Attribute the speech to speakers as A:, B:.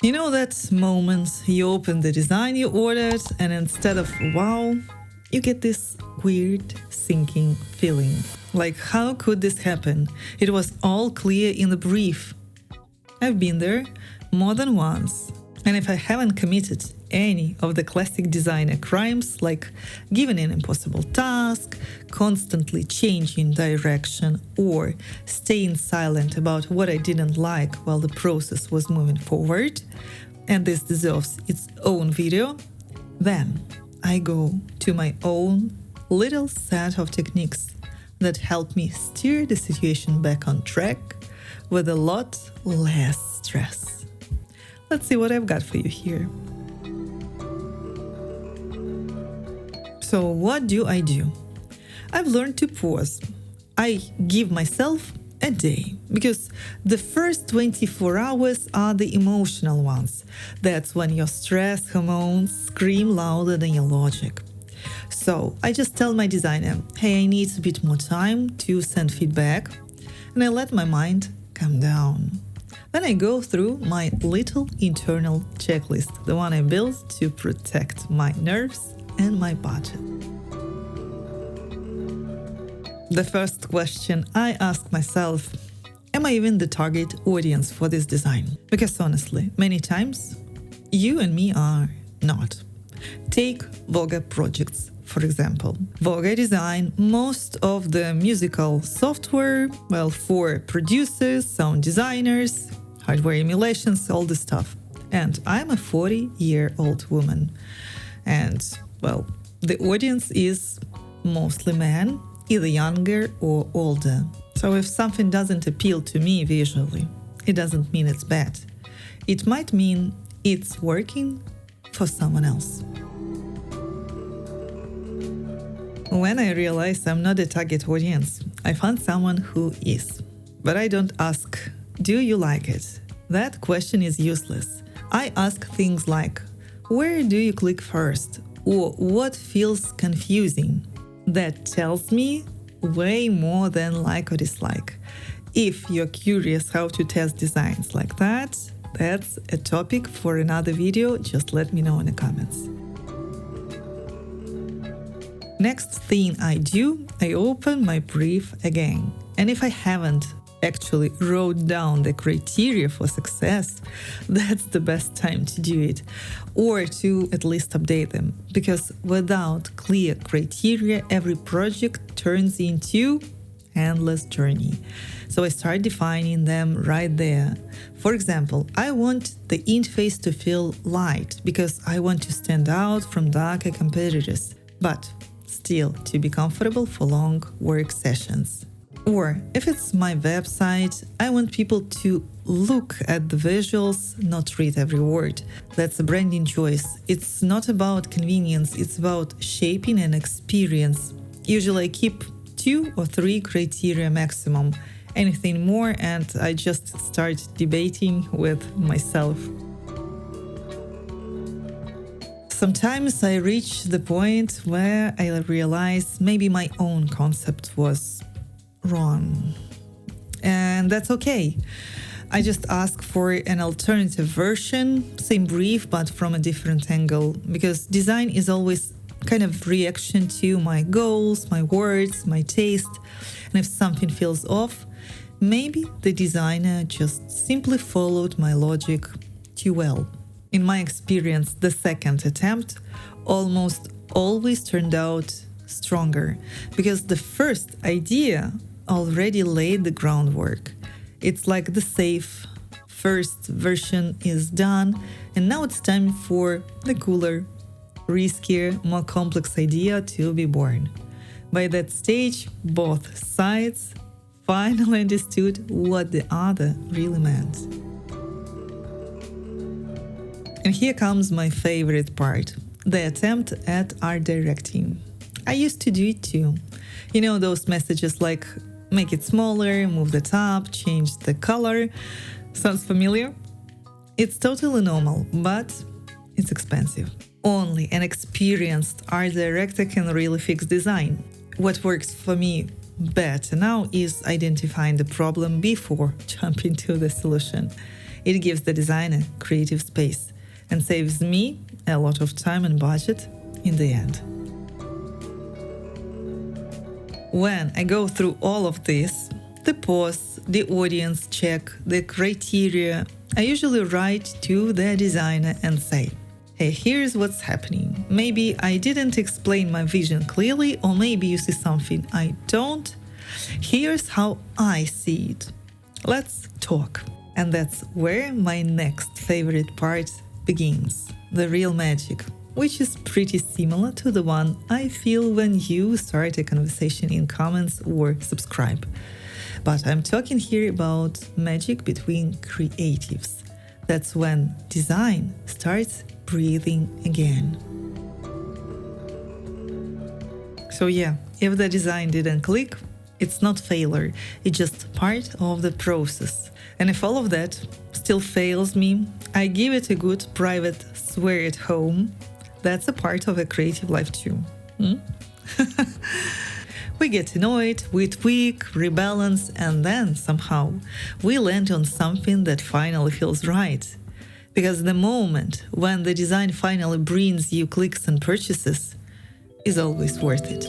A: You know that moment you open the design you ordered and instead of wow, you get this weird sinking feeling. Like, how could this happen? It was all clear in the brief. I've been there more than once. And if I haven't committed any of the classic designer crimes like giving an impossible task, constantly changing direction, or staying silent about what I didn't like while the process was moving forward, and this deserves its own video, then I go to my own little set of techniques that help me steer the situation back on track with a lot less stress. Let's see what I've got for you here. So what do? I've learned to pause. I give myself a day because the first 24 hours are the emotional ones. That's when your stress hormones scream louder than your logic. So I just tell my designer, hey, I need a bit more time to send feedback, and I let my mind calm down. Then I go through my little internal checklist, the one I built to protect my nerves and my budget. The first question I ask myself, am I even the target audience for this design? Because honestly, many times, you and me are not. Take Voger projects, for example. Voger design most of the musical software, for producers, sound designers, hardware emulations, all this stuff. And I'm a 40-year-old woman. And, the audience is mostly men, either younger or older. So if something doesn't appeal to me visually, it doesn't mean it's bad. It might mean it's working for someone else. When I realize I'm not a target audience, I find someone who is. But I don't ask, do you like it? That question is useless. I ask things like, where do you click first? Or what feels confusing? That tells me way more than like or dislike. If you're curious how to test designs like that, that's a topic for another video. Just let me know in the comments. Next thing I do, I open my brief again. And if I haven't actually wrote down the criteria for success, that's the best time to do it, or to at least update them, because without clear criteria, every project turns into endless journey. So I start defining them right there. For example, I want the interface to feel light because I want to stand out from darker competitors, but still to be comfortable for long work sessions. Or if it's my website, I want people to look at the visuals, not read every word. That's a branding choice. It's not about convenience, it's about shaping an experience. Usually I keep 2 or 3 criteria maximum. Anything more and I just start debating with myself. Sometimes I reach the point where I realize maybe my own concept was wrong. And that's okay. I just ask for an alternative version, same brief, but from a different angle, because design is always kind of reaction to my goals, my words, my taste. And if something feels off, maybe the designer just simply followed my logic too well. In my experience, the second attempt almost always turned out stronger, because the first idea already laid the groundwork. It's like the safe first version is done, and now it's time for the cooler, riskier, more complex idea to be born. By that stage, both sides finally understood what the other really meant. And here comes my favorite part, the attempt at art directing. I used to do it too. You know, those messages like, make it smaller, move the top, change the color. Sounds familiar? It's totally normal, but it's expensive. Only an experienced art director can really fix design. What works for me better now is identifying the problem before jumping to the solution. It gives the designer creative space and saves me a lot of time and budget in the end. When I go through all of this, the pause, the audience check, the criteria, I usually write to the designer and say, hey, here's what's happening. Maybe I didn't explain my vision clearly, or maybe you see something I don't. Here's how I see it. Let's talk. And that's where my next favorite part begins, the real magic, which is pretty similar to the one I feel when you start a conversation in comments or subscribe. But I'm talking here about magic between creatives. That's when design starts breathing again. So yeah, if the design didn't click, it's not failure, it's just part of the process. And if all of that still fails me, I give it a good private swear at home. That's a part of a creative life too. We get annoyed, we tweak, rebalance, and then somehow we land on something that finally feels right. Because the moment when the design finally brings you clicks and purchases is always worth it.